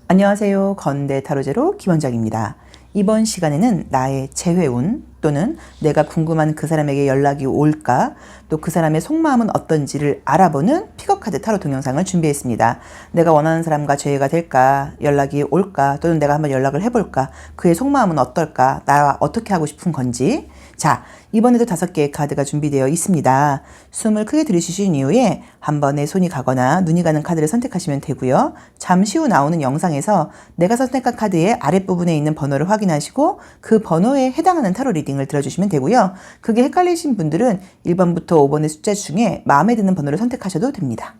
안녕하세요. 건대 타로제로 김원장입니다. 이번 시간에는 나의 재회운 또는 내가 궁금한 그 사람에게 연락이 올까, 또 그 사람의 속마음은 어떤지를 알아보는 픽업카드 타로 동영상을 준비했습니다. 내가 원하는 사람과 재회가 될까, 연락이 올까, 또는 내가 한번 연락을 해볼까, 그의 속마음은 어떨까, 나와 어떻게 하고 싶은 건지. 자, 이번에도 5개의 카드가 준비되어 있습니다. 숨을 크게 들이쉬신 이후에 한 번에 손이 가거나 눈이 가는 카드를 선택하시면 되고요. 잠시 후 나오는 영상에서 내가 선택한 카드의 아랫부분에 있는 번호를 확인하시고 그 번호에 해당하는 타로 리딩을 들어주시면 되고요. 그게 헷갈리신 분들은 1번부터 5번의 숫자 중에 마음에 드는 번호를 선택하셔도 됩니다.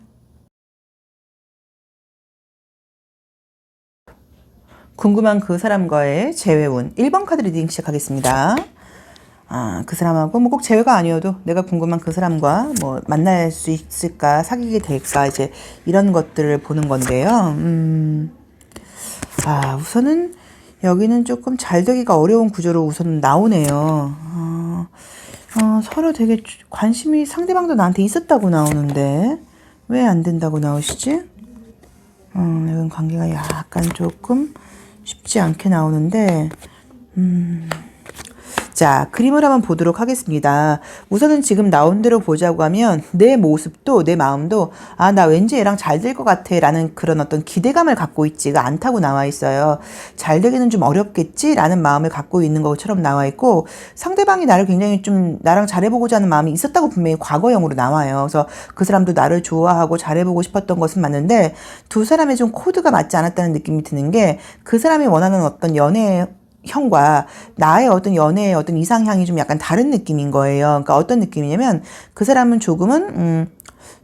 궁금한 그 사람과의 재회운 1번 카드 리딩 시작하겠습니다. 그 사람하고 뭐 꼭 재회가 아니어도 내가 궁금한 그 사람과 뭐 만날 수 있을까, 사귀게 될까, 이제 이런 것들을 보는 건데요. 우선은 여기는 조금 잘 되기가 어려운 구조로 우선 나오네요. 서로 되게 관심이 상대방도 나한테 있었다고 나오는데 왜 안 된다고 나오시지? 이건 관계가 약간 조금 쉽지 않게 나오는데 자, 그림을 한번 보도록 하겠습니다. 우선은 지금 나온 대로 보자고 하면 내 모습도 내 마음도 나 왠지 얘랑 잘 될 것 같아 라는 그런 어떤 기대감을 갖고 있지가 않다고 나와 있어요. 잘 되기는 좀 어렵겠지 라는 마음을 갖고 있는 것처럼 나와 있고, 상대방이 나를 굉장히 좀 나랑 잘해보고자 하는 마음이 있었다고 분명히 과거형으로 나와요. 그래서 그 사람도 나를 좋아하고 잘해보고 싶었던 것은 맞는데 두 사람의 좀 코드가 맞지 않았다는 느낌이 드는 게, 그 사람이 원하는 어떤 연애 형과 나의 어떤 연애의 어떤 이상향이 좀 약간 다른 느낌인 거예요. 그러니까 어떤 느낌이냐면 그 사람은 조금은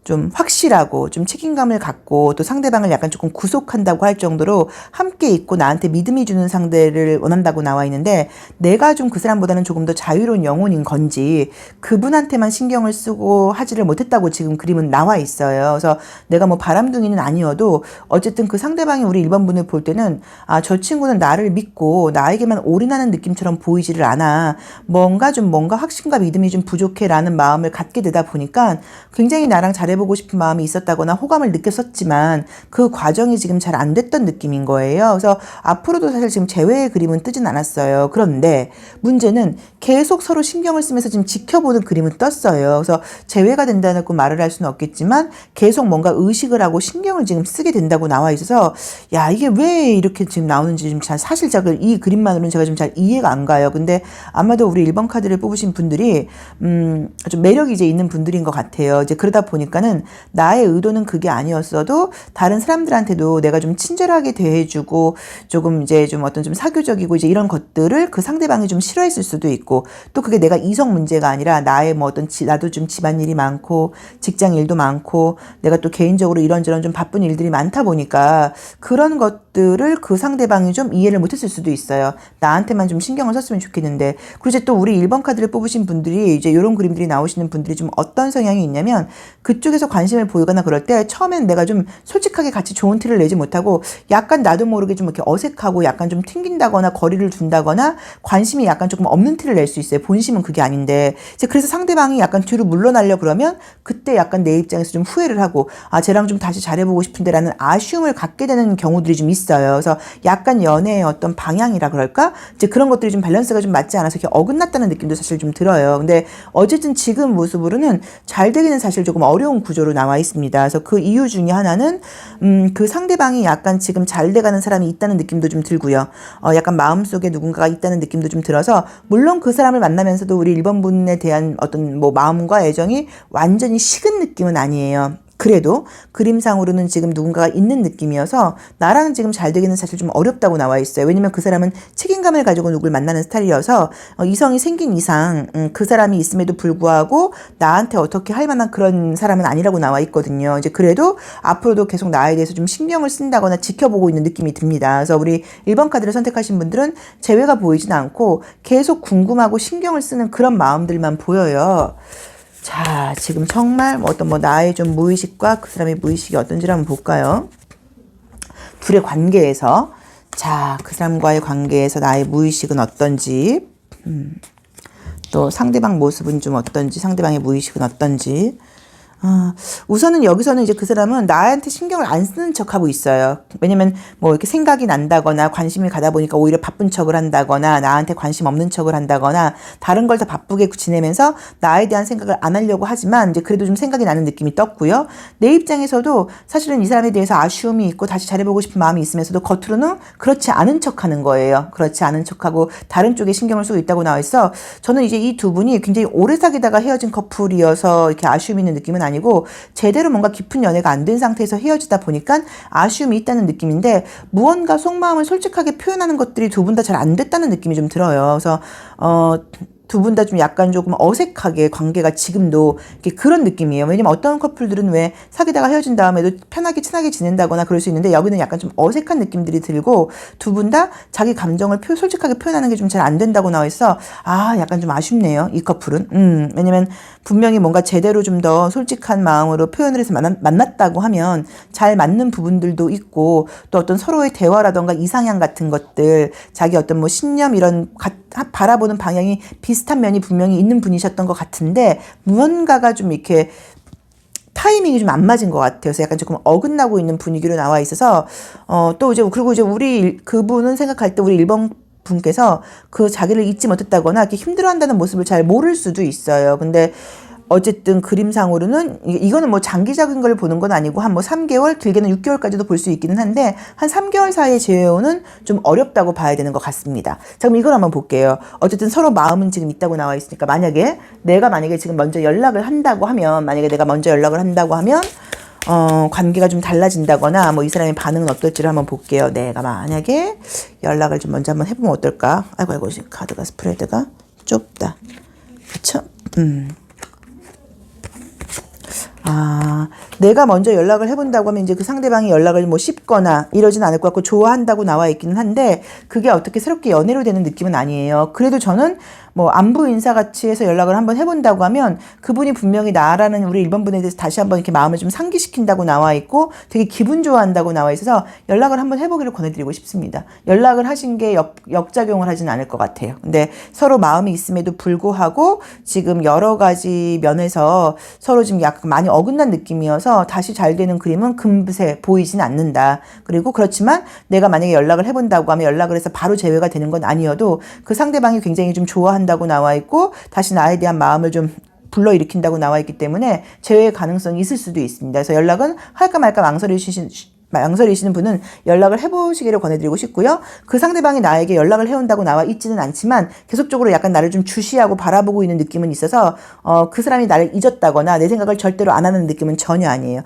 좀 확실하고 좀 책임감을 갖고 또 상대방을 약간 조금 구속한다고 할 정도로 함께 있고 나한테 믿음이 주는 상대를 원한다고 나와 있는데, 내가 좀 그 사람보다는 조금 더 자유로운 영혼인 건지 그분한테만 신경을 쓰고 하지를 못했다고 지금 그림은 나와 있어요. 그래서 내가 뭐 바람둥이는 아니어도 어쨌든 그 상대방이 우리 1번 분을 볼 때는 저 친구는 나를 믿고 나에게만 올인하는 느낌처럼 보이지를 않아. 뭔가 확신과 믿음이 좀 부족해 라는 마음을 갖게 되다 보니까 굉장히 나랑 잘해보고 싶은 마음이 있었다거나 호감을 느꼈었지만 그 과정이 지금 잘 안 됐던 느낌인 거예요. 그래서 앞으로도 사실 지금 재회의 그림은 뜨진 않았어요. 그런데 문제는 계속 서로 신경을 쓰면서 지금 지켜보는 그림은 떴어요. 그래서 재회가 된다고 말을 할 수는 없겠지만 계속 뭔가 의식을 하고 신경을 지금 쓰게 된다고 나와 있어서, 야, 이게 왜 이렇게 지금 나오는지 좀 잘 사실적으로 이 그림만으로는 제가 좀 잘 이해가 안 가요. 근데 아마도 우리 1번 카드를 뽑으신 분들이 좀 매력이 이제 있는 분들인 것 같아요. 이제 그러다 보니까는 나의 의도는 그게 아니었어도 다른 사람들한테도 내가 좀 친절하게 대해주고 조금 이제 좀 어떤 좀 사교적이고 이제 이런 것들을 그 상대방이 좀 싫어했을 수도 있고, 또 그게 내가 이성 문제가 아니라 나의 뭐 어떤 나도 좀 집안일이 많고 직장 일도 많고 내가 또 개인적으로 이런저런 좀 바쁜 일들이 많다 보니까 그런 것들을 그 상대방이 좀 이해를 못했을 수도 있어요. 나한테만 좀 신경을 썼으면 좋겠는데. 그리고 이제 또 우리 1번 카드를 뽑으신 분들이 이제 이런 그림들이 나오시는 분들이 좀 어떤 성향이 있냐면, 그쪽에서 관심을 보이거나 그럴 때 처음엔 내가 좀 솔직하게 같이 좋은 티를 내지 못하고 약간 나도 모르게 좀 이렇게 어색하고 약간 좀 튕긴다거나 거리를 둔다거나 관심이 약간 조금 없는 티를 낼 수 있어요. 본심은 그게 아닌데. 이제 그래서 상대방이 약간 뒤로 물러나려 그러면 그때 약간 내 입장에서 좀 후회를 하고 쟤랑 좀 다시 잘해보고 싶은데 라는 아쉬움을 갖게 되는 경우들이 좀 있어요. 그래서 약간 연애의 어떤 방향이라 그럴까? 이제 그런 것들이 좀 밸런스가 좀 맞지 않아서 이렇게 어긋났다는 느낌도 사실 좀 들어요. 근데 어쨌든 지금 모습으로는 잘 되기는 사실 조금 어려운 구조로 나와 있습니다. 그래서 그 이유 중에 하나는 그 상대방이 약간 지금 잘 돼가는 사람이 있다는 느낌도 좀 들고요. 약간 마음속에 누군가가 있다는 느낌도 좀 들어서, 물론 그 사람을 만나면서도 우리 1번 분에 대한 어떤 뭐 마음과 애정이 완전히 식은 느낌은 아니에요. 그래도 그림상으로는 지금 누군가가 있는 느낌이어서 나랑 지금 잘 되기는 사실 좀 어렵다고 나와 있어요. 왜냐면 그 사람은 책임감을 가지고 누굴 만나는 스타일이어서 이성이 생긴 이상 그 사람이 있음에도 불구하고 나한테 어떻게 할 만한 그런 사람은 아니라고 나와 있거든요. 이제 그래도 앞으로도 계속 나에 대해서 좀 신경을 쓴다거나 지켜보고 있는 느낌이 듭니다. 그래서 우리 1번 카드를 선택하신 분들은 재회가 보이진 않고 계속 궁금하고 신경을 쓰는 그런 마음들만 보여요. 자, 지금 정말 어떤 나의 좀 무의식과 그 사람의 무의식이 어떤지를 한번 볼까요? 둘의 관계에서, 자, 그 사람과의 관계에서 나의 무의식은 어떤지, 또 상대방 모습은 좀 어떤지, 상대방의 무의식은 어떤지, 우선은 여기서는 이제 그 사람은 나한테 신경을 안 쓰는 척하고 있어요. 왜냐면 뭐 이렇게 생각이 난다거나 관심이 가다 보니까 오히려 바쁜 척을 한다거나 나한테 관심 없는 척을 한다거나 다른 걸 더 바쁘게 지내면서 나에 대한 생각을 안 하려고 하지만 이제 그래도 좀 생각이 나는 느낌이 떴고요. 내 입장에서도 사실은 이 사람에 대해서 아쉬움이 있고 다시 잘해보고 싶은 마음이 있으면서도 겉으로는 그렇지 않은 척하는 거예요. 그렇지 않은 척하고 다른 쪽에 신경을 쓰고 있다고 나와 있어. 저는 이제 이 두 분이 굉장히 오래 사귀다가 헤어진 커플이어서 이렇게 아쉬움이 있는 느낌은 아니고 제대로 뭔가 깊은 연애가 안 된 상태에서 헤어지다 보니까 아쉬움이 있다는 느낌인데 무언가 속마음을 솔직하게 표현하는 것들이 두 분 다 잘 안 됐다는 느낌이 좀 들어요. 그래서 두 분 다 좀 약간 조금 어색하게 관계가 지금도 이렇게 그런 느낌이에요. 왜냐면 어떤 커플들은 왜 사귀다가 헤어진 다음에도 편하게 친하게 지낸다거나 그럴 수 있는데 여기는 약간 좀 어색한 느낌들이 들고 두 분 다 자기 감정을 솔직하게 표현하는 게 좀 잘 안 된다고 나와 있어. 약간 좀 아쉽네요. 이 커플은. 왜냐면 분명히 뭔가 제대로 좀 더 솔직한 마음으로 표현을 해서 만났다고 하면 잘 맞는 부분들도 있고 또 어떤 서로의 대화라던가 이상향 같은 것들 자기 어떤 뭐 신념 이런 바라보는 방향이 비슷한 면이 분명히 있는 분이셨던 것 같은데 무언가가 좀 이렇게 타이밍이 좀 안 맞은 것 같아요. 그래서 약간 조금 어긋나고 있는 분위기로 나와 있어서 또 이제 그리고 이제 그분은 생각할 때 우리 1번 분께서 그 자기를 잊지 못했다거나 이렇게 힘들어한다는 모습을 잘 모를 수도 있어요. 근데 어쨌든 그림상으로는 이거는 뭐 장기적인 걸 보는 건 아니고 한 뭐 3개월 길게는 6개월까지도 볼 수 있기는 한데 한 3개월 사이의 재회는 좀 어렵다고 봐야 되는 것 같습니다. 자, 그럼 이걸 한번 볼게요. 어쨌든 서로 마음은 지금 있다고 나와 있으니까 내가 만약에 지금 먼저 연락을 한다고 하면 관계가 좀 달라진다거나 뭐 이 사람의 반응은 어떨지를 한번 볼게요. 내가 만약에 연락을 좀 먼저 한번 해보면 어떨까? 아이고 카드가 스프레드가 좁다. 그쵸? 내가 먼저 연락을 해본다고 하면 이제 그 상대방이 연락을 뭐 씹거나 이러진 않을 것 같고 좋아한다고 나와 있기는 한데 그게 어떻게 새롭게 연애로 되는 느낌은 아니에요. 그래도 저는 뭐 안부 인사같이 해서 연락을 한번 해본다고 하면 그분이 분명히 나라는 우리 1번 분에 대해서 다시 한번 이렇게 마음을 좀 상기시킨다고 나와 있고 되게 기분 좋아한다고 나와 있어서 연락을 한번 해보기를 권해드리고 싶습니다. 연락을 하신 게 역작용을 하진 않을 것 같아요. 근데 서로 마음이 있음에도 불구하고 지금 여러 가지 면에서 서로 지금 약간 많이 어긋난 느낌이어서 다시 잘 되는 그림은 금세 보이진 않는다. 그리고 그렇지만 내가 만약에 연락을 해본다고 하면 연락을 해서 바로 재회가 되는 건 아니어도 그 상대방이 굉장히 좀 좋아한다고 나와 있고 다시 나에 대한 마음을 좀 불러일으킨다고 나와 있기 때문에 재회의 가능성이 있을 수도 있습니다. 그래서 연락은 할까 말까 망설이시는 분은 연락을 해보시기를 권해드리고 싶고요. 그 상대방이 나에게 연락을 해온다고 나와 있지는 않지만 계속적으로 약간 나를 좀 주시하고 바라보고 있는 느낌은 있어서 그 사람이 나를 잊었다거나 내 생각을 절대로 안 하는 느낌은 전혀 아니에요.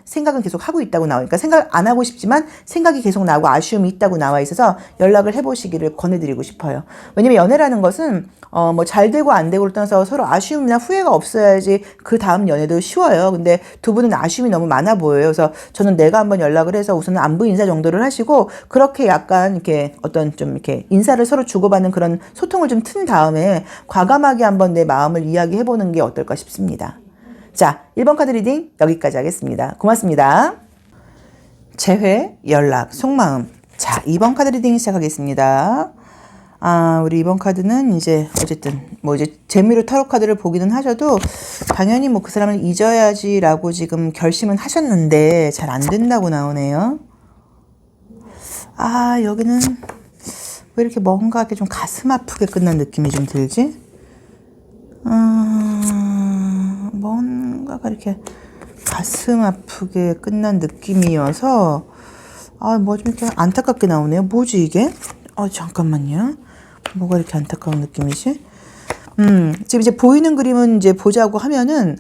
생각은 계속 하고 있다고 나오니까 생각 안 하고 싶지만 생각이 계속 나고 아쉬움이 있다고 나와 있어서 연락을 해보시기를 권해드리고 싶어요. 왜냐면 연애라는 것은 뭐 잘 되고 안 되고를 떠나서 서로 아쉬움이나 후회가 없어야지 그 다음 연애도 쉬워요. 근데 두 분은 아쉬움이 너무 많아 보여요. 그래서 저는 내가 한번 연락을 해서 우선은 안부 인사 정도를 하시고 그렇게 약간 이렇게 어떤 좀 이렇게 인사를 서로 주고받는 그런 소통을 좀 튼 다음에 과감하게 한번 내 마음을 이야기해보는 게 어떨까 싶습니다. 자, 1번 카드 리딩 여기까지 하겠습니다. 고맙습니다. 재회, 연락, 속마음. 자, 2번 카드 리딩 시작하겠습니다. 우리 이번 카드는 이제 어쨌든 뭐 이제 재미로 타로 카드를 보기는 하셔도 당연히 뭐 그 사람을 잊어야지라고 지금 결심은 하셨는데 잘 안 된다고 나오네요. 여기는 왜 이렇게 뭔가 이렇게 좀 가슴 아프게 끝난 느낌이 좀 들지? 뭔가가 이렇게 가슴 아프게 끝난 느낌이어서 뭐 좀 이렇게 안타깝게 나오네요. 뭐지 이게? 잠깐만요. 뭐가 이렇게 안타까운 느낌이지? 지금 이제 보이는 그림은 이제 보자고 하면은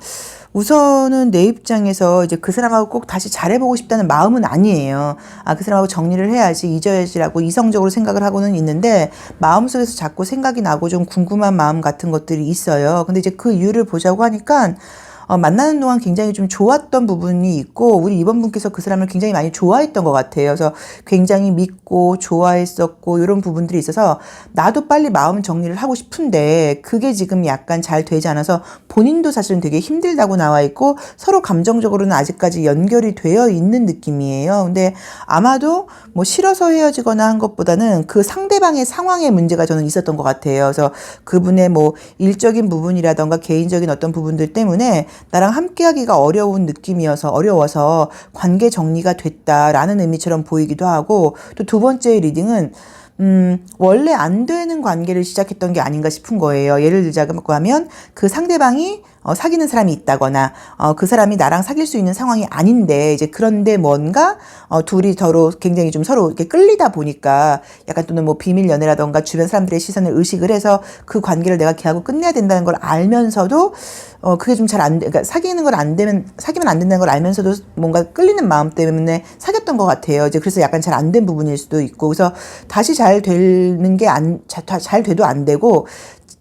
우선은 내 입장에서 이제 그 사람하고 꼭 다시 잘해보고 싶다는 마음은 아니에요. 그 사람하고 정리를 해야지, 잊어야지라고 이성적으로 생각을 하고는 있는데 마음속에서 자꾸 생각이 나고 좀 궁금한 마음 같은 것들이 있어요. 근데 이제 그 이유를 보자고 하니까 만나는 동안 굉장히 좀 좋았던 부분이 있고 우리 2번 분께서 그 사람을 굉장히 많이 좋아했던 것 같아요. 그래서 굉장히 믿고 좋아했었고 이런 부분들이 있어서 나도 빨리 마음 정리를 하고 싶은데 그게 지금 약간 잘 되지 않아서 본인도 사실은 되게 힘들다고 나와 있고 서로 감정적으로는 아직까지 연결이 되어 있는 느낌이에요. 근데 아마도 뭐 싫어서 헤어지거나 한 것보다는 그 상대방의 상황의 문제가 저는 있었던 것 같아요. 그래서 그분의 뭐 일적인 부분이라던가 개인적인 어떤 부분들 때문에 나랑 함께하기가 어려워서 관계 정리가 됐다라는 의미처럼 보이기도 하고, 또 두 번째 리딩은 원래 안 되는 관계를 시작했던 게 아닌가 싶은 거예요. 예를 들자고 하면 그 상대방이 사귀는 사람이 있다거나 그 사람이 나랑 사귈 수 있는 상황이 아닌데 이제 그런데 뭔가 둘이 서로 굉장히 좀 서로 이렇게 끌리다 보니까 약간 또는 뭐 비밀 연애라던가 주변 사람들의 시선을 의식을 해서 그 관계를 내가 걔하고 끝내야 된다는 걸 알면서도 그게 좀 그러니까 사귀면 안 된다는 걸 알면서도 뭔가 끌리는 마음 때문에 사귀었던 것 같아요. 이제 그래서 약간 잘 안 된 부분일 수도 있고, 그래서 다시 잘 되는 게 잘 돼도 안 되고,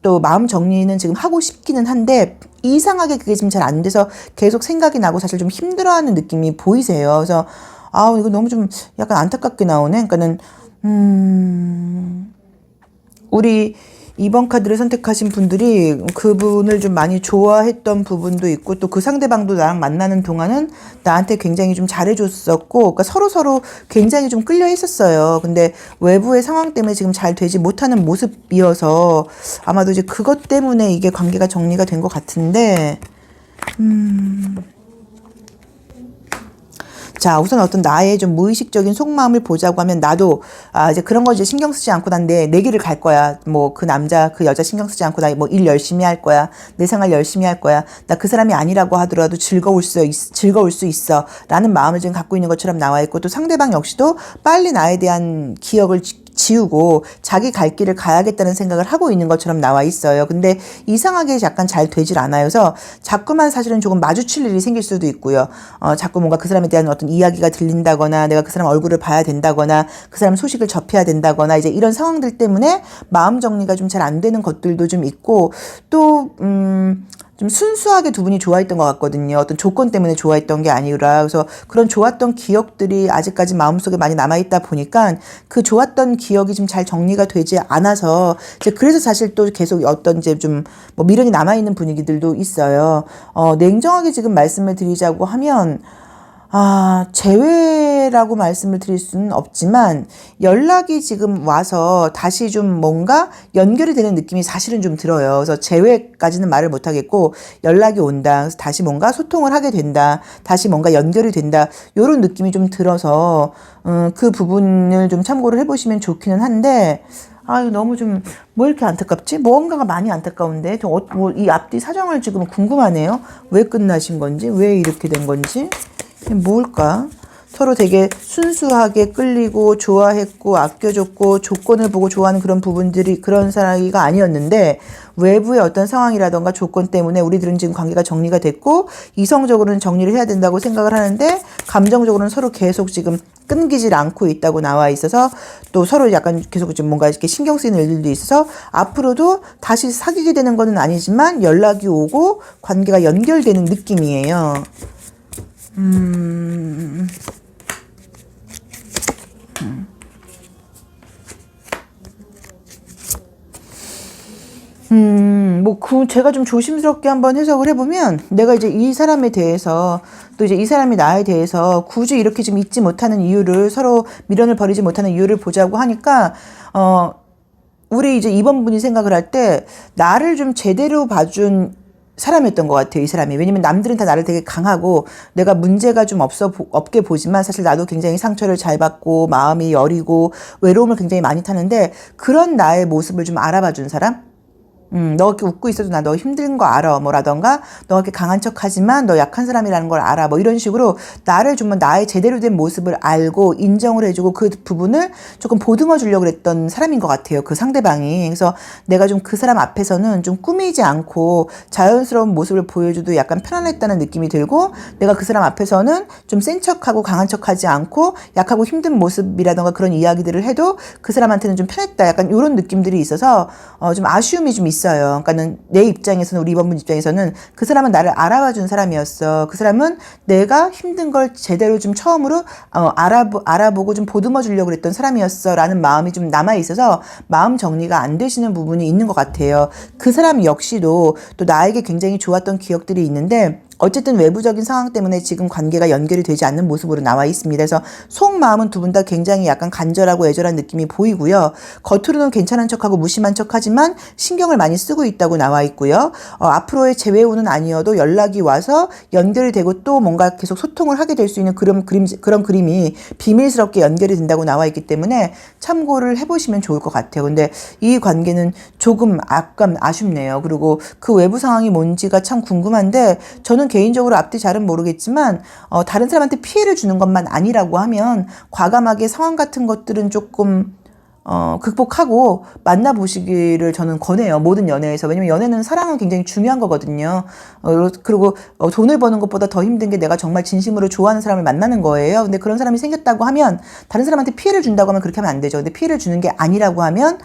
또 마음 정리는 지금 하고 싶기는 한데 이상하게 그게 지금 잘 안 돼서 계속 생각이 나고 사실 좀 힘들어하는 느낌이 보이세요. 그래서 이거 너무 좀 약간 안타깝게 나오네. 그러니까는 우리 이번 카드를 선택하신 분들이 그분을 좀 많이 좋아했던 부분도 있고, 또 그 상대방도 나랑 만나는 동안은 나한테 굉장히 좀 잘해줬었고, 그러니까 서로 굉장히 좀 끌려 있었어요. 근데 외부의 상황 때문에 지금 잘 되지 못하는 모습이어서 아마도 이제 그것 때문에 이게 관계가 정리가 된 것 같은데, 자, 우선 어떤 나의 좀 무의식적인 속마음을 보자고 하면, 나도 이제 그런 거 이제 신경 쓰지 않고 난 내 길을 갈 거야. 뭐 그 남자 그 여자 신경 쓰지 않고 나 뭐 일 열심히 할 거야. 내 생활 열심히 할 거야. 나 그 사람이 아니라고 하더라도 즐거울 수 있어 라는 마음을 지금 갖고 있는 것처럼 나와 있고, 또 상대방 역시도 빨리 나에 대한 기억을 지우고 자기 갈 길을 가야겠다는 생각을 하고 있는 것처럼 나와 있어요. 근데 이상하게 약간 잘 되질 않아요. 그래서 자꾸만 사실은 조금 마주칠 일이 생길 수도 있고요. 자꾸 뭔가 그 사람에 대한 어떤 이야기가 들린다거나, 내가 그 사람 얼굴을 봐야 된다거나, 그 사람 소식을 접해야 된다거나, 이제 이런 상황들 때문에 마음 정리가 좀 잘 안 되는 것들도 좀 있고, 또 좀 순수하게 두 분이 좋아했던 것 같거든요. 어떤 조건 때문에 좋아했던 게 아니라. 그래서 그런 좋았던 기억들이 아직까지 마음속에 많이 남아있다 보니까 그 좋았던 기억이 좀 잘 정리가 되지 않아서, 이제 그래서 사실 또 계속 어떤 이제 좀 뭐 미련이 남아있는 분위기들도 있어요. 냉정하게 지금 말씀을 드리자고 하면, 재회라고 말씀을 드릴 수는 없지만 연락이 지금 와서 다시 좀 뭔가 연결이 되는 느낌이 사실은 좀 들어요. 그래서 재회까지는 말을 못 하겠고, 연락이 온다. 그래서 다시 뭔가 소통을 하게 된다. 다시 뭔가 연결이 된다. 요런 느낌이 좀 들어서 그 부분을 좀 참고를 해보시면 좋기는 한데, 너무 좀, 뭐 이렇게 안타깝지? 뭔가가 많이 안타까운데? 뭐 이 앞뒤 사정을 지금 궁금하네요. 왜 끝나신 건지, 왜 이렇게 된 건지. 뭘까? 서로 되게 순수하게 끌리고 좋아했고 아껴줬고 조건을 보고 좋아하는 그런 부분들이 그런 사이가 아니었는데, 외부의 어떤 상황이라던가 조건 때문에 우리들은 지금 관계가 정리가 됐고 이성적으로는 정리를 해야 된다고 생각을 하는데, 감정적으로는 서로 계속 지금 끊기질 않고 있다고 나와 있어서, 또 서로 약간 계속 좀 뭔가 이렇게 신경 쓰이는 일들도 있어서 앞으로도 다시 사귀게 되는 거는 아니지만 연락이 오고 관계가 연결되는 느낌이에요. 제가 좀 조심스럽게 한번 해석을 해보면, 내가 이제 이 사람에 대해서, 또 이제 이 사람이 나에 대해서 굳이 이렇게 좀 잊지 못하는 이유를, 서로 미련을 버리지 못하는 이유를 보자고 하니까, 우리 이제 2번 분이 생각을 할 때, 나를 좀 제대로 봐준 사람이었던 것 같아요, 이 사람이. 왜냐면 남들은 다 나를 되게 강하고 내가 문제가 좀 없게 보지만, 사실 나도 굉장히 상처를 잘 받고 마음이 여리고 외로움을 굉장히 많이 타는데, 그런 나의 모습을 좀 알아봐 준 사람? 너 이렇게 웃고 있어도 나 너 힘든 거 알아. 뭐라던가, 너 이렇게 강한 척 하지만 너 약한 사람이라는 걸 알아. 뭐 이런 식으로 나를 좀 나의 제대로 된 모습을 알고 인정을 해주고 그 부분을 조금 보듬어 주려고 그랬던 사람인 것 같아요, 그 상대방이. 그래서 내가 좀 그 사람 앞에서는 좀 꾸미지 않고 자연스러운 모습을 보여줘도 약간 편안했다는 느낌이 들고, 내가 그 사람 앞에서는 좀 센 척하고 강한 척하지 않고 약하고 힘든 모습이라던가 그런 이야기들을 해도 그 사람한테는 좀 편했다. 약간 이런 느낌들이 있어서 좀 아쉬움이 좀 있어요. 그러니까는 내 입장에서는, 우리 2번 분 입장에서는 그 사람은 나를 알아봐 준 사람이었어. 그 사람은 내가 힘든 걸 제대로 좀 처음으로 알아보고 좀 보듬어 주려고 그랬던 사람이었어 라는 마음이 좀 남아 있어서 마음 정리가 안 되시는 부분이 있는 것 같아요. 그 사람 역시도 또 나에게 굉장히 좋았던 기억들이 있는데, 어쨌든 외부적인 상황 때문에 지금 관계가 연결이 되지 않는 모습으로 나와 있습니다. 그래서 속마음은 두 분 다 굉장히 약간 간절하고 애절한 느낌이 보이고요. 겉으로는 괜찮은 척하고 무심한 척하지만 신경을 많이 쓰고 있다고 나와 있고요. 앞으로의 재회운은 아니어도 연락이 와서 연결이 되고 또 뭔가 계속 소통을 하게 될 수 있는 그런 그림이 비밀스럽게 연결이 된다고 나와 있기 때문에 참고를 해보시면 좋을 것 같아요. 근데 이 관계는 조금 약간 아쉽네요. 그리고 그 외부 상황이 뭔지가 참 궁금한데 저는 개인적으로 앞뒤 잘은 모르겠지만 다른 사람한테 피해를 주는 것만 아니라고 하면 과감하게 상황 같은 것들은 조금 극복하고 만나보시기를 저는 권해요. 모든 연애에서. 왜냐면 연애는 사랑은 굉장히 중요한 거거든요. 그리고 돈을 버는 것보다 더 힘든 게 내가 정말 진심으로 좋아하는 사람을 만나는 거예요. 근데 그런 사람이 생겼다고 하면 다른 사람한테 피해를 준다고 하면 그렇게 하면 안 되죠. 근데 피해를 주는 게 아니라고 하면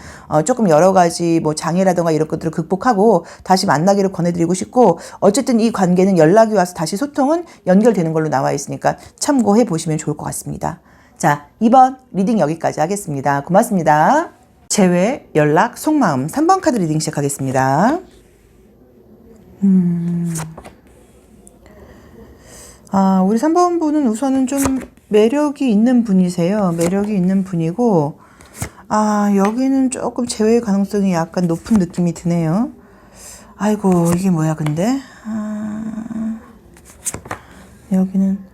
조금 여러 가지 뭐 장애라든가 이런 것들을 극복하고 다시 만나기를 권해드리고 싶고 어쨌든 이 관계는 연락이 와서 다시 소통은 연결되는 걸로 나와 있으니까 참고해 보시면 좋을 것 같습니다. 자, 이번 리딩 여기까지 하겠습니다. 고맙습니다. 재회, 연락, 속마음 3번 카드 리딩 시작하겠습니다. 우리 3번 분은 우선은 좀 매력이 있는 분이세요. 매력이 있는 분이고 여기는 조금 재회 가능성이 약간 높은 느낌이 드네요. 아이고 이게 뭐야 근데 여기는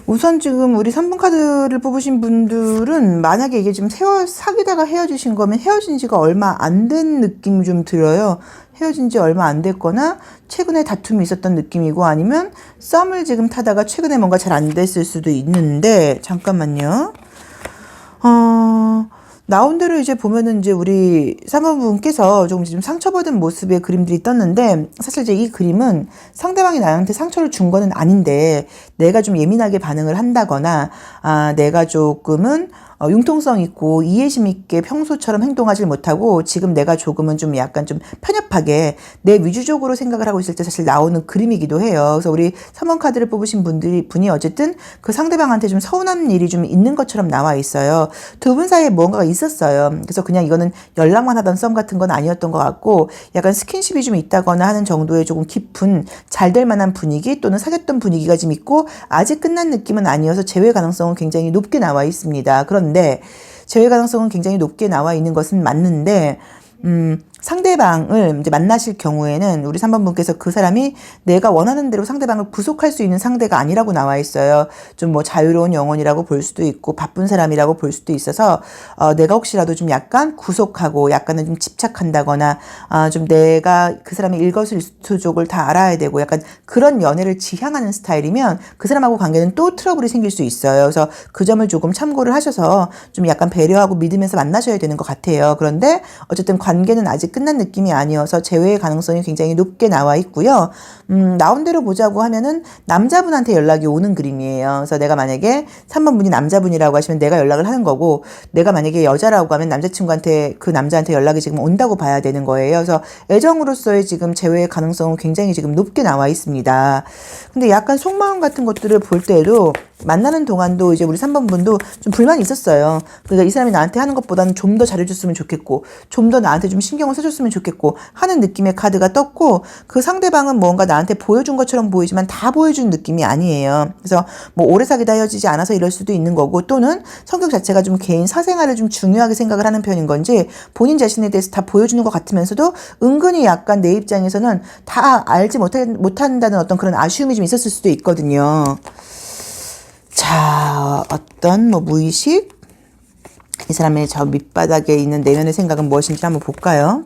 우선 지금 우리 3번 카드를 뽑으신 분들은 만약에 이게 지금 사귀다가 헤어지신 거면 헤어진 지가 얼마 안 된 느낌이 좀 들어요. 헤어진 지 얼마 안 됐거나 최근에 다툼이 있었던 느낌이고 아니면 썸을 지금 타다가 최근에 뭔가 잘 안 됐을 수도 있는데 잠깐만요. 나온 대로 이제 보면은 이제 우리 3번 분께서 조금 좀 상처받은 모습의 그림들이 떴는데 사실 이제 이 그림은 상대방이 나한테 상처를 준 거는 아닌데 내가 좀 예민하게 반응을 한다거나 내가 조금은 융통성 있고 이해심 있게 평소처럼 행동하지 못하고 지금 내가 조금은 좀 약간 좀 편협하게 내 위주적으로 생각을 하고 있을 때 사실 나오는 그림이기도 해요. 그래서 우리 3번 카드를 뽑으신 분이 어쨌든 그 상대방한테 좀 서운한 일이 좀 있는 것처럼 나와 있어요. 두 분 사이에 뭔가가 있었어요. 그래서 그냥 이거는 연락만 하던 썸 같은 건 아니었던 것 같고 약간 스킨십이 좀 있다거나 하는 정도의 조금 깊은 잘 될 만한 분위기 또는 사귀었던 분위기가 좀 있고 아직 끝난 느낌은 아니어서 재회 가능성은 굉장히 높게 나와 있습니다. 그런데 재회 가능성은 굉장히 높게 나와 있는 것은 맞는데 상대방을 이제 만나실 경우에는 우리 3번 분께서 그 사람이 내가 원하는 대로 상대방을 구속할 수 있는 상대가 아니라고 나와 있어요. 좀 뭐 자유로운 영혼이라고 볼 수도 있고 바쁜 사람이라고 볼 수도 있어서 내가 혹시라도 좀 약간 구속하고 약간은 좀 집착한다거나 좀 내가 그 사람의 일거수일투족을 다 알아야 되고 약간 그런 연애를 지향하는 스타일이면 그 사람하고 관계는 또 트러블이 생길 수 있어요. 그래서 그 점을 조금 참고를 하셔서 좀 약간 배려하고 믿으면서 만나셔야 되는 것 같아요. 그런데 어쨌든 관계는 아직 끝난 느낌이 아니어서 재회의 가능성이 굉장히 높게 나와 있고요. 나온 대로 보자고 하면은 남자분한테 연락이 오는 그림이에요. 그래서 내가 만약에 3번 분이 남자분이라고 하시면 내가 연락을 하는 거고 내가 만약에 여자라고 하면 남자친구한테 그 남자한테 연락이 지금 온다고 봐야 되는 거예요. 그래서 애정으로서의 지금 재회의 가능성은 굉장히 지금 높게 나와 있습니다. 근데 약간 속마음 같은 것들을 볼 때도 만나는 동안도 이제 우리 3번 분도 좀 불만이 있었어요. 그러니까 이 사람이 나한테 하는 것보다는 좀 더 잘해줬으면 좋겠고 좀 더 나한테 좀 신경을 써줬으면 좋겠고 하는 느낌의 카드가 떴고 그 상대방은 뭔가 나한테 보여준 것처럼 보이지만 다 보여준 느낌이 아니에요. 그래서 뭐 오래 사귀다 헤어지지 않아서 이럴 수도 있는 거고 또는 성격 자체가 좀 개인 사생활을 좀 중요하게 생각을 하는 편인 건지 본인 자신에 대해서 다 보여주는 것 같으면서도 은근히 약간 내 입장에서는 다 알지 못한다는 어떤 그런 아쉬움이 좀 있었을 수도 있거든요. 자, 어떤 뭐 무의식 이 사람의 저 밑바닥에 있는 내면의 생각은 무엇인지 한번 볼까요?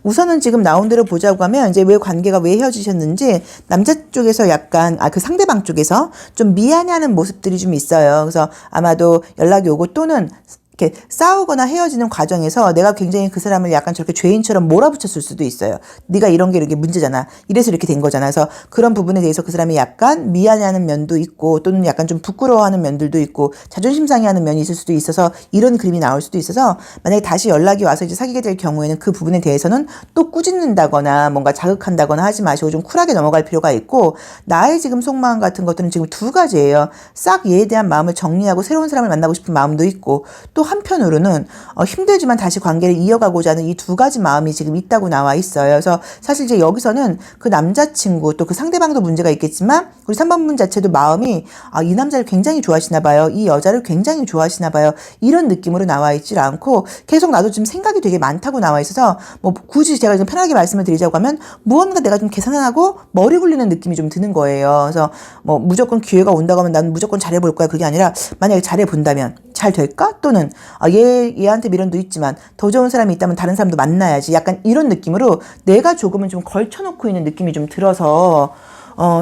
우선은 지금 나온 대로 보자고 하면 이제 왜 관계가 왜 헤어지셨는지 남자 쪽에서 약간 그 상대방 쪽에서 좀 미안해하는 모습들이 좀 있어요. 그래서 아마도 연락이 오고 또는 이렇게 싸우거나 헤어지는 과정에서 내가 굉장히 그 사람을 약간 저렇게 죄인처럼 몰아붙였을 수도 있어요. 네가 이런 게 이렇게 문제잖아. 이래서 이렇게 된 거잖아. 그래서 그런 부분에 대해서 그 사람이 약간 미안해하는 면도 있고 또는 약간 좀 부끄러워하는 면들도 있고 자존심 상해하는 면이 있을 수도 있어서 이런 그림이 나올 수도 있어서 만약에 다시 연락이 와서 이제 사귀게 될 경우에는 그 부분에 대해서는 또 꾸짖는다거나 뭔가 자극한다거나 하지 마시고 좀 쿨하게 넘어갈 필요가 있고 나의 지금 속마음 같은 것들은 지금 두 가지예요. 싹 얘에 대한 마음을 정리하고 새로운 사람을 만나고 싶은 마음도 있고 또 한편으로는 힘들지만 다시 관계를 이어가고자 하는 이 두 가지 마음이 지금 있다고 나와 있어요. 그래서 사실 이제 여기서는 그 남자친구 또 그 상대방도 문제가 있겠지만 우리 3번 분 자체도 마음이 이 남자를 굉장히 좋아하시나 봐요. 이 여자를 굉장히 좋아하시나 봐요. 이런 느낌으로 나와 있질 않고 계속 나도 지금 생각이 되게 많다고 나와 있어서 뭐 굳이 제가 좀 편하게 말씀을 드리자고 하면 무언가 내가 좀 계산하고 머리 굴리는 느낌이 좀 드는 거예요. 그래서 뭐 무조건 기회가 온다고 하면 나는 무조건 잘해볼 거야. 그게 아니라 만약에 잘해본다면 잘 될까? 또는 얘한테 미련도 있지만 더 좋은 사람이 있다면 다른 사람도 만나야지. 약간 이런 느낌으로 내가 조금은 좀 걸쳐놓고 있는 느낌이 좀 들어서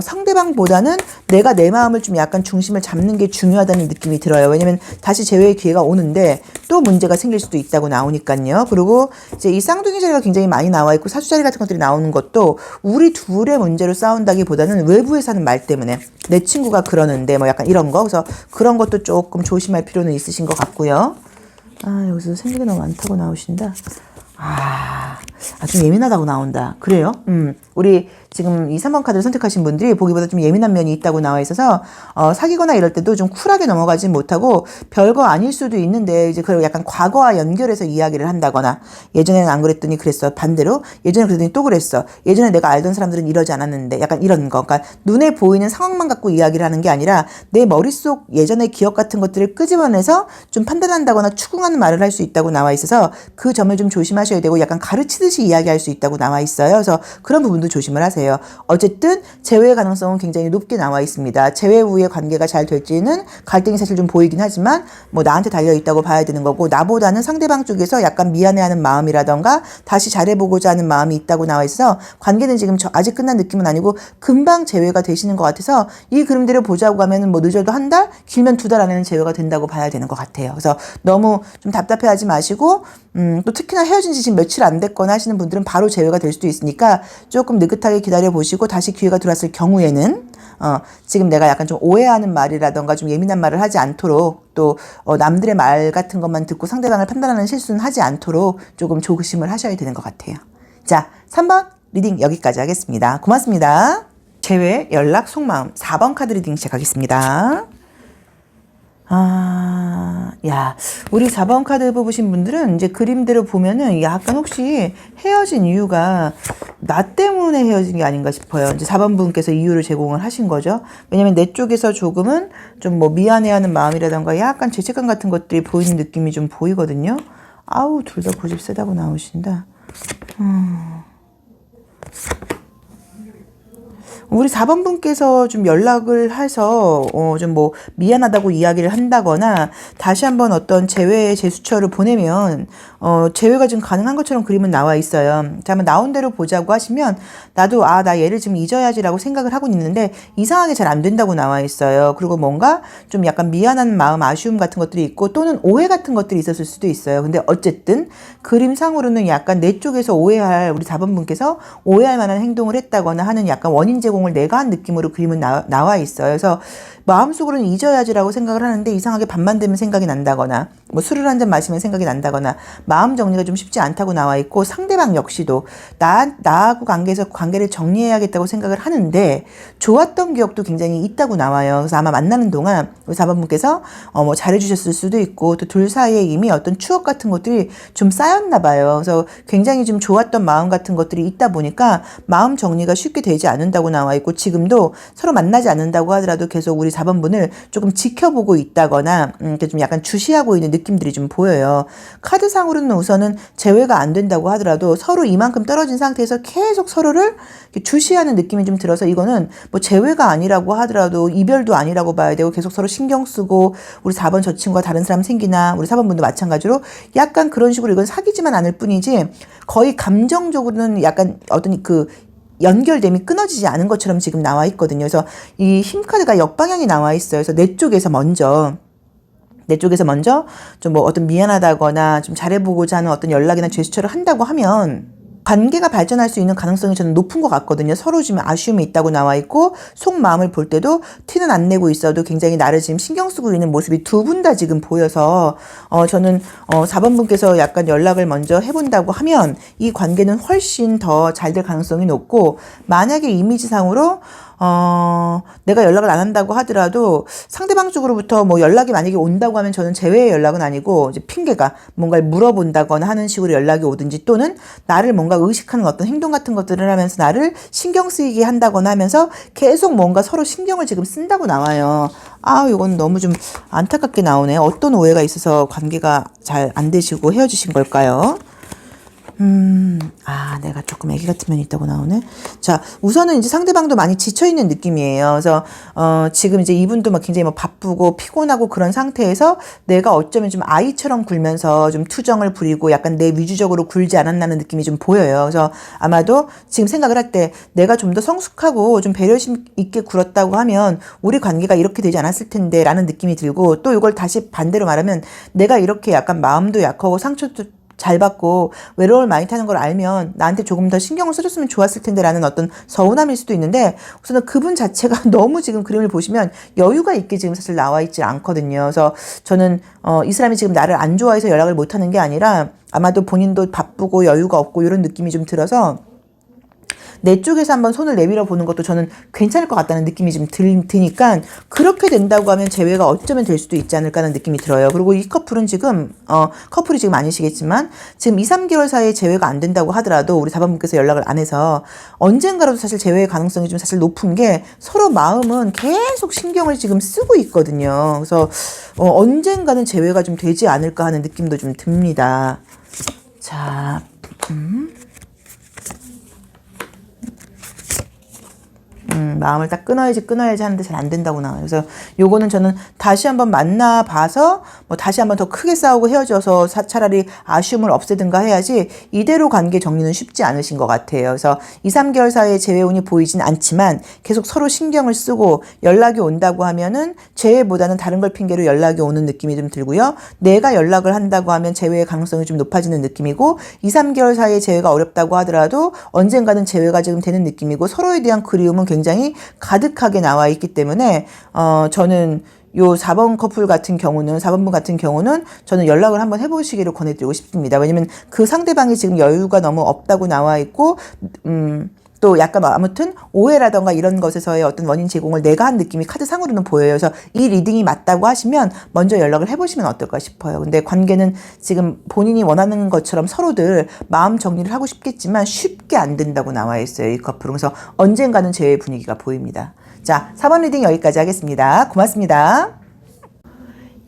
상대방보다는 내가 내 마음을 좀 약간 중심을 잡는 게 중요하다는 느낌이 들어요. 왜냐면 다시 재회의 기회가 오는데 또 문제가 생길 수도 있다고 나오니까요. 그리고 이제 이 쌍둥이 자리가 굉장히 많이 나와 있고 사주 자리 같은 것들이 나오는 것도 우리 둘의 문제로 싸운다기보다는 외부에서 하는 말 때문에 내 친구가 그러는데 뭐 약간 이런 거. 그래서 그런 것도 조금 조심할 필요는 있으신 것 같고요. 여기서 생각이 너무 많다고 나오신다. 좀 예민하다고 나온다. 그래요? 우리 지금 이 3번 카드를 선택하신 분들이 보기보다 좀 예민한 면이 있다고 나와 있어서 사귀거나 이럴 때도 좀 쿨하게 넘어가지 못하고 별거 아닐 수도 있는데 이제 그걸 약간 과거와 연결해서 이야기를 한다거나 예전에는 안 그랬더니 그랬어. 반대로 예전에 그랬더니 또 그랬어. 예전에 내가 알던 사람들은 이러지 않았는데 약간 이런 거. 그러니까 눈에 보이는 상황만 갖고 이야기를 하는 게 아니라 내 머릿속 예전의 기억 같은 것들을 끄집어내서 좀 판단한다거나 추궁하는 말을 할 수 있다고 나와 있어서 그 점을 좀 조심하셔야 되고 약간 가르치듯이 이야기할 수 있다고 나와 있어요. 그래서 그런 부분도 조심을 하세요. 어쨌든 재회의 가능성은 굉장히 높게 나와 있습니다. 재회 후의 관계가 잘 될지는 갈등이 사실 좀 보이긴 하지만 뭐 나한테 달려있다고 봐야 되는 거고 나보다는 상대방 쪽에서 약간 미안해하는 마음이라던가 다시 잘해보고자 하는 마음이 있다고 나와 있어서 관계는 지금 아직 끝난 느낌은 아니고 금방 재회가 되시는 것 같아서 이 그림대로 보자고 하면 뭐 늦어도 한 달, 길면 2달 안에는 재회가 된다고 봐야 되는 것 같아요. 그래서 너무 좀 답답해하지 마시고 또 특히나 헤어진 지 지금 며칠 안 됐거나 하시는 분들은 바로 재회가 될 수도 있으니까 조금 느긋하게 기다려 보시고 다시 기회가 들어왔을 경우에는 지금 내가 약간 좀 오해하는 말이라던가 좀 예민한 말을 하지 않도록 또 남들의 말 같은 것만 듣고 상대방을 판단하는 실수는 하지 않도록 조금 조심을 하셔야 되는 것 같아요. 자, 3번 리딩 여기까지 하겠습니다. 고맙습니다. 재회, 연락, 속마음 4번 카드 리딩 시작하겠습니다. 우리 4번 카드 뽑으신 분들은 이제 그림대로 보면은 약간 혹시 헤어진 이유가 나 때문에 헤어진 게 아닌가 싶어요. 이제 4번 분께서 이유를 제공을 하신 거죠. 왜냐면 내 쪽에서 조금은 좀 뭐 미안해하는 마음이라던가 약간 죄책감 같은 것들이 보이는 느낌이 좀 보이거든요. 둘 다 고집 세다고 나오신다. 우리 4번 분께서 좀 연락을 해서 좀 뭐 미안하다고 이야기를 한다거나 다시 한번 어떤 재회의 제스처를 보내면 재회가 지금 가능한 것처럼 그림은 나와 있어요. 자, 한번 나온 대로 보자고 하시면 나도 나 얘를 지금 잊어야지라고 생각을 하고 있는데 이상하게 잘 안 된다고 나와 있어요. 그리고 뭔가 좀 약간 미안한 마음, 아쉬움 같은 것들이 있고 또는 오해 같은 것들이 있었을 수도 있어요. 근데 어쨌든 그림상으로는 약간 내 쪽에서 오해할 우리 4번 분께서 오해할 만한 행동을 했다거나 하는 약간 원인 제공을 내가 한 느낌으로 그림은 나와 있어요. 그래서 마음속으로는 잊어야지라고 생각을 하는데 이상하게 밤만 되면 생각이 난다거나 뭐 술을 한 잔 마시면 생각이 난다거나 마음 정리가 좀 쉽지 않다고 나와 있고 상대방 역시도 나하고 관계를 정리해야겠다고 생각을 하는데 좋았던 기억도 굉장히 있다고 나와요. 그래서 아마 만나는 동안 우리 4번 분께서 뭐 잘해주셨을 수도 있고 또 둘 사이에 이미 어떤 추억 같은 것들이 좀 쌓였나 봐요. 그래서 굉장히 좀 좋았던 마음 같은 것들이 있다 보니까 마음 정리가 쉽게 되지 않는다고 나와 있고 지금도 서로 만나지 않는다고 하더라도 계속 우리 4번 분을 조금 지켜보고 있다거나 좀 약간 주시하고 있는 느낌들이 좀 보여요. 카드상으로는 우선은 재회가 안 된다고 하더라도 서로 이만큼 떨어진 상태에서 계속 서로를 주시하는 느낌이 좀 들어서 이거는 뭐 재회가 아니라고 하더라도 이별도 아니라고 봐야 되고 계속 서로 신경 쓰고 우리 4번 저 친구가 다른 사람 생기나 우리 4번 분도 마찬가지로 약간 그런 식으로 이건 사귀지만 않을 뿐이지 거의 감정적으로는 약간 어떤 그 연결됨이 끊어지지 않은 것처럼 지금 나와 있거든요. 그래서 이 힘카드가 역방향이 나와 있어요. 그래서 내 쪽에서 먼저 좀 뭐 어떤 미안하다거나 좀 잘해보고자 하는 어떤 연락이나 제스처를 한다고 하면 관계가 발전할 수 있는 가능성이 저는 높은 것 같거든요. 서로 지금 아쉬움이 있다고 나와 있고 속마음을 볼 때도 티는 안 내고 있어도 굉장히 나를 지금 신경 쓰고 있는 모습이 두 분 다 지금 보여서 저는 4번 분께서 약간 연락을 먼저 해본다고 하면 이 관계는 훨씬 더 잘 될 가능성이 높고 만약에 이미지상으로 내가 연락을 안 한다고 하더라도 상대방 쪽으로부터 뭐 연락이 만약에 온다고 하면 저는 제외의 연락은 아니고 이제 핑계가 뭔가를 물어본다거나 하는 식으로 연락이 오든지 또는 나를 뭔가 의식하는 어떤 행동 같은 것들을 하면서 나를 신경 쓰이게 한다거나 하면서 계속 뭔가 서로 신경을 지금 쓴다고 나와요. 이건 너무 좀 안타깝게 나오네. 어떤 오해가 있어서 관계가 잘 안 되시고 헤어지신 걸까요? 내가 조금 애기 같은 면이 있다고 나오네. 자, 우선은 이제 상대방도 많이 지쳐있는 느낌이에요. 그래서, 지금 이제 이분도 막 굉장히 뭐 바쁘고 피곤하고 그런 상태에서 내가 어쩌면 좀 아이처럼 굴면서 좀 투정을 부리고 약간 내 위주적으로 굴지 않았나는 느낌이 좀 보여요. 그래서 아마도 지금 생각을 할 때 내가 좀 더 성숙하고 좀 배려심 있게 굴었다고 하면 우리 관계가 이렇게 되지 않았을 텐데 라는 느낌이 들고 또 이걸 다시 반대로 말하면 내가 이렇게 약간 마음도 약하고 상처도 잘 받고 외로움을 많이 타는 걸 알면 나한테 조금 더 신경을 써줬으면 좋았을 텐데 라는 어떤 서운함일 수도 있는데 우선은 그분 자체가 너무 지금 그림을 보시면 여유가 있게 지금 사실 나와 있지 않거든요. 그래서 저는 이 사람이 지금 나를 안 좋아해서 연락을 못 하는 게 아니라 아마도 본인도 바쁘고 여유가 없고 이런 느낌이 좀 들어서 내 쪽에서 한번 손을 내밀어 보는 것도 저는 괜찮을 것 같다는 느낌이 좀 드니까 그렇게 된다고 하면 재회가 어쩌면 될 수도 있지 않을까 하는 느낌이 들어요. 그리고 이 커플은 지금 커플이 지금 아니시겠지만 지금 2, 3개월 사이에 재회가 안 된다고 하더라도 우리 다방분께서 연락을 안 해서 언젠가라도 사실 재회의 가능성이 좀 사실 높은 게 서로 마음은 계속 신경을 지금 쓰고 있거든요. 그래서 언젠가는 재회가 좀 되지 않을까 하는 느낌도 좀 듭니다. 자, 마음을 딱 끊어야지 하는데 잘 안 된다고 나와요. 그래서 요거는 저는 다시 한번 만나봐서 뭐 다시 한번 더 크게 싸우고 헤어져서 차라리 아쉬움을 없애든가 해야지 이대로 관계 정리는 쉽지 않으신 것 같아요. 그래서 2, 3개월 사이에 재회운이 보이진 않지만 계속 서로 신경을 쓰고 연락이 온다고 하면은 재회보다는 다른 걸 핑계로 연락이 오는 느낌이 좀 들고요. 내가 연락을 한다고 하면 재회의 가능성이 좀 높아지는 느낌이고 2, 3개월 사이에 재회가 어렵다고 하더라도 언젠가는 재회가 지금 되는 느낌이고 서로에 대한 그리움은 굉장히 가득하게 나와 있기 때문에 저는 요 4번 커플 같은 경우는 4번분 같은 경우는 저는 연락을 한번 해보시기를 권해드리고 싶습니다. 왜냐면 그 상대방이 지금 여유가 너무 없다고 나와 있고 또 약간 아무튼 오해라던가 이런 것에서의 어떤 원인 제공을 내가 한 느낌이 카드상으로는 보여요. 그래서 이 리딩이 맞다고 하시면 먼저 연락을 해보시면 어떨까 싶어요. 근데 관계는 지금 본인이 원하는 것처럼 서로들 마음 정리를 하고 싶겠지만 쉽게 안 된다고 나와 있어요. 이 커플은. 그래서 언젠가는 재회 분위기가 보입니다. 자, 4번 리딩 여기까지 하겠습니다. 고맙습니다.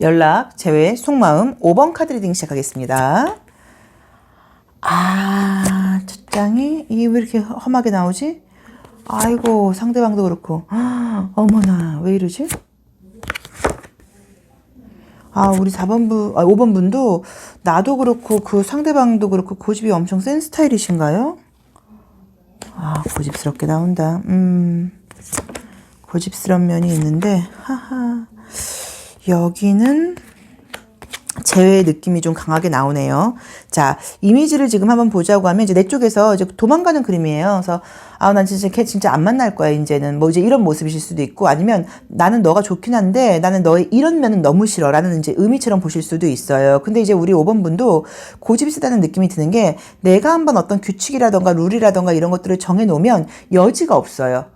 연락, 재회, 속마음 5번 카드 리딩 시작하겠습니다. 첫 장이 이게 왜 이렇게 험하게 나오지? 아이고, 상대방도 그렇고. 어머나, 왜 이러지? 우리 5번 분도 나도 그렇고 그 상대방도 그렇고 고집이 엄청 센 스타일이신가요? 고집스럽게 나온다. 고집스러운 면이 있는데, 여기는 재회의 느낌이 좀 강하게 나오네요. 자, 이미지를 지금 한번 보자고 하면 이제 내 쪽에서 이제 도망가는 그림이에요. 그래서 난 진짜 걔 진짜 안 만날 거야, 이제는. 뭐 이제 이런 모습이실 수도 있고 아니면 나는 너가 좋긴 한데 나는 너의 이런 면은 너무 싫어 라는 이제 의미처럼 보실 수도 있어요. 근데 이제 우리 5번 분도 고집이 세다는 느낌이 드는 게 내가 한번 어떤 규칙이라던가 룰이라던가 이런 것들을 정해 놓으면 여지가 없어요.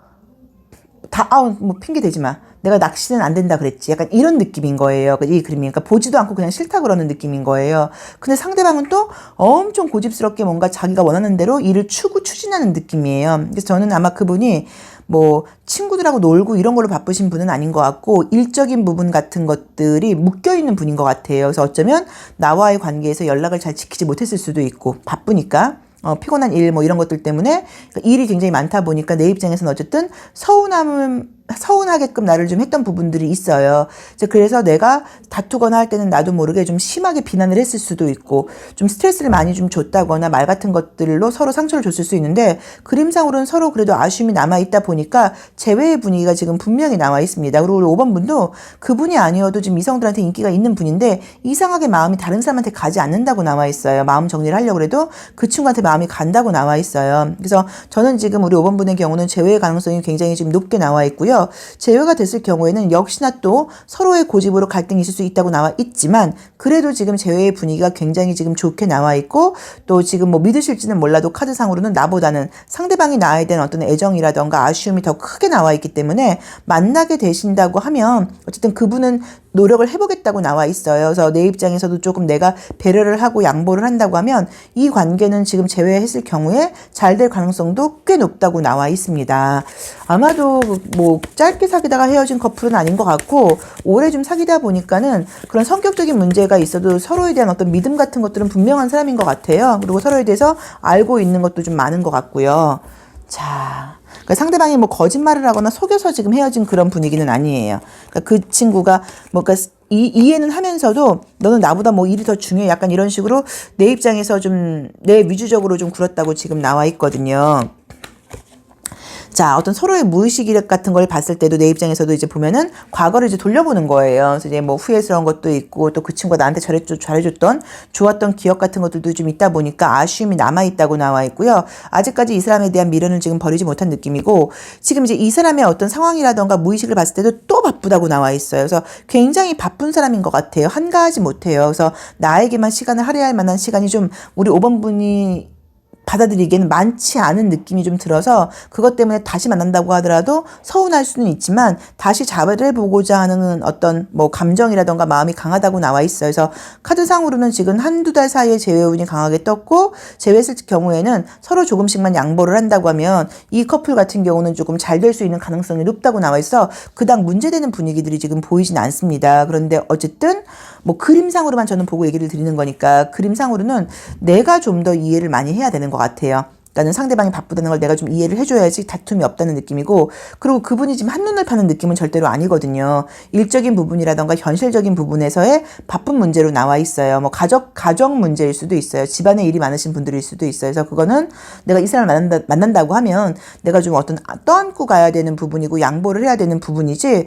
뭐 핑계 대지 마. 내가 낚시는 안 된다 그랬지. 약간 이런 느낌인 거예요. 이 그림이. 그러니까 보지도 않고 그냥 싫다 그러는 느낌인 거예요. 근데 상대방은 또 엄청 고집스럽게 뭔가 자기가 원하는 대로 일을 추진하는 느낌이에요. 그래서 저는 아마 그분이 뭐 친구들하고 놀고 이런 걸로 바쁘신 분은 아닌 것 같고 일적인 부분 같은 것들이 묶여있는 분인 것 같아요. 그래서 어쩌면 나와의 관계에서 연락을 잘 지키지 못했을 수도 있고 바쁘니까. 피곤한 일 뭐 이런 것들 때문에 일이 굉장히 많다 보니까 내 입장에서는 어쨌든 서운하게끔 나를 좀 했던 부분들이 있어요. 그래서 내가 다투거나 할 때는 나도 모르게 좀 심하게 비난을 했을 수도 있고 좀 스트레스를 많이 좀 줬다거나 말 같은 것들로 서로 상처를 줬을 수 있는데 그림상으로는 서로 그래도 아쉬움이 남아있다 보니까 재회의 분위기가 지금 분명히 나와 있습니다. 그리고 우리 5번 분도 그분이 아니어도 지금 이성들한테 인기가 있는 분인데 이상하게 마음이 다른 사람한테 가지 않는다고 나와 있어요. 마음 정리를 하려고 해도 그 친구한테 마음이 간다고 나와 있어요. 그래서 저는 지금 우리 5번 분의 경우는 재회의 가능성이 굉장히 지금 높게 나와 있고요. 있어서 제외가 됐을 경우에는 역시나 또 서로의 고집으로 갈등이 있을 수 있다고 나와 있지만 그래도 지금 제외의 분위기가 굉장히 지금 좋게 나와 있고 또 지금 뭐 믿으실지는 몰라도 카드상으로는 나보다는 상대방이 나에 대한 어떤 애정이라던가 아쉬움이 더 크게 나와 있기 때문에 만나게 되신다고 하면 어쨌든 그분은 노력을 해보겠다고 나와 있어요. 그래서 내 입장에서도 조금 내가 배려를 하고 양보를 한다고 하면 이 관계는 지금 제외했을 경우에 잘 될 가능성도 꽤 높다고 나와 있습니다. 아마도 뭐 짧게 사귀다가 헤어진 커플은 아닌 것 같고 오래 좀 사귀다 보니까는 그런 성격적인 문제가 있어도 서로에 대한 어떤 믿음 같은 것들은 분명한 사람인 것 같아요. 그리고 서로에 대해서 알고 있는 것도 좀 많은 것 같고요. 자, 그러니까 상대방이 뭐 거짓말을 하거나 속여서 지금 헤어진 그런 분위기는 아니에요. 그러니까 그 친구가 뭐 그러니까 이해는 하면서도 너는 나보다 뭐 일이 더 중요해 약간 이런 식으로 내 입장에서 좀 내 위주적으로 좀 굴었다고 지금 나와 있거든요. 자, 어떤 서로의 무의식 같은 걸 봤을 때도 내 입장에서도 이제 보면은 과거를 이제 돌려보는 거예요. 그래서 이제 뭐 후회스러운 것도 있고 또 그 친구가 나한테 잘해줬던 좋았던 기억 같은 것들도 좀 있다 보니까 아쉬움이 남아있다고 나와 있고요. 아직까지 이 사람에 대한 미련을 지금 버리지 못한 느낌이고 지금 이제 이 사람의 어떤 상황이라던가 무의식을 봤을 때도 또 바쁘다고 나와 있어요. 그래서 굉장히 바쁜 사람인 것 같아요. 한가하지 못해요. 그래서 나에게만 시간을 할애할 만한 시간이 좀 우리 5번 분이 받아들이기에는 많지 않은 느낌이 좀 들어서 그것 때문에 다시 만난다고 하더라도 서운할 수는 있지만 다시 잘해보고자 하는 어떤 뭐 감정이라던가 마음이 강하다고 나와 있어요. 그래서 카드상으로는 지금 한두 달 사이에 재회운이 강하게 떴고 재회했을 경우에는 서로 조금씩만 양보를 한다고 하면 이 커플 같은 경우는 조금 잘 될 수 있는 가능성이 높다고 나와 있어 그닥 문제되는 분위기들이 지금 보이진 않습니다. 그런데 어쨌든 뭐 그림상으로만 저는 보고 얘기를 드리는 거니까 그림상으로는 내가 좀 더 이해를 많이 해야 되는 것 같아요. 그러니까 상대방이 바쁘다는 걸 내가 좀 이해를 해줘야지 다툼이 없다는 느낌이고 그리고 그분이 지금 한눈을 파는 느낌은 절대로 아니거든요. 일적인 부분이라던가 현실적인 부분에서의 바쁜 문제로 나와 있어요. 뭐 가정 문제일 수도 있어요. 집안에 일이 많으신 분들일 수도 있어요. 그래서 그거는 내가 이 사람을 만난다고 하면 내가 좀 어떤 떠안고 가야 되는 부분이고 양보를 해야 되는 부분이지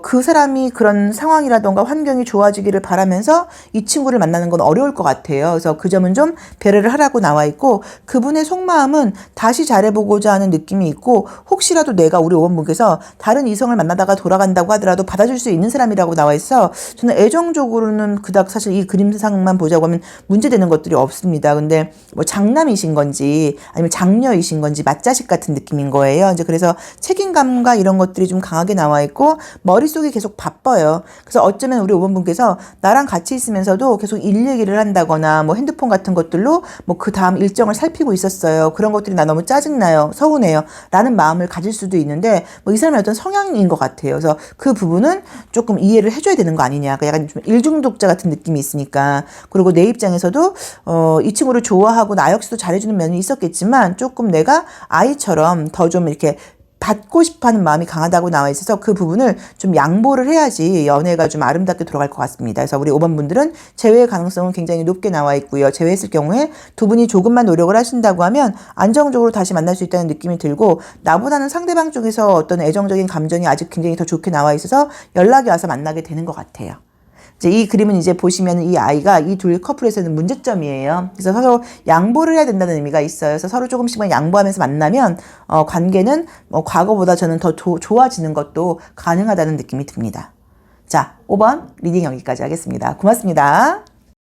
그 사람이 그런 상황이라던가 환경이 좋아지기를 바라면서 이 친구를 만나는 건 어려울 것 같아요. 그래서 그 점은 좀 배려를 하라고 나와 있고 그분의 속마음은 다시 잘해보고자 하는 느낌이 있고 혹시라도 내가 우리 5번분께서 다른 이성을 만나다가 돌아간다고 하더라도 받아줄 수 있는 사람이라고 나와 있어 저는 애정적으로는 그닥 사실 이 그림상만 보자고 하면 문제되는 것들이 없습니다. 근데 뭐 장남이신 건지 아니면 장녀이신 건지 맏자식 같은 느낌인 거예요. 이제 그래서 책임감과 이런 것들이 좀 강하게 나와 있고 머릿속이 계속 바빠요. 그래서 어쩌면 우리 5번분께서 나랑 같이 있으면서도 계속 일 얘기를 한다거나 뭐 핸드폰 같은 것들로 뭐 그 다음 일정을 살피고 있었어요. 그런 것들이 나 너무 짜증나요. 서운해요. 라는 마음을 가질 수도 있는데 뭐 이 사람의 어떤 성향인 것 같아요. 그래서 그 부분은 조금 이해를 해줘야 되는 거 아니냐. 약간 좀 일중독자 같은 느낌이 있으니까. 그리고 내 입장에서도 이 친구를 좋아하고 나 역시도 잘해주는 면이 있었겠지만 조금 내가 아이처럼 더 좀 이렇게 받고 싶어하는 마음이 강하다고 나와 있어서 그 부분을 좀 양보를 해야지 연애가 좀 아름답게 돌아갈 것 같습니다. 그래서 우리 5번 분들은 재회의 가능성은 굉장히 높게 나와 있고요. 재회했을 경우에 두 분이 조금만 노력을 하신다고 하면 안정적으로 다시 만날 수 있다는 느낌이 들고 나보다는 상대방 쪽에서 어떤 애정적인 감정이 아직 굉장히 더 좋게 나와 있어서 연락이 와서 만나게 되는 것 같아요. 이제 이 그림은 이제 보시면 이 아이가 이 둘 커플에서는 문제점이에요. 그래서 서로 양보를 해야 된다는 의미가 있어요. 그래서 서로 조금씩만 양보하면서 만나면 관계는 과거보다 저는 더 좋아지는 것도 가능하다는 느낌이 듭니다. 자, 5번 리딩 여기까지 하겠습니다. 고맙습니다.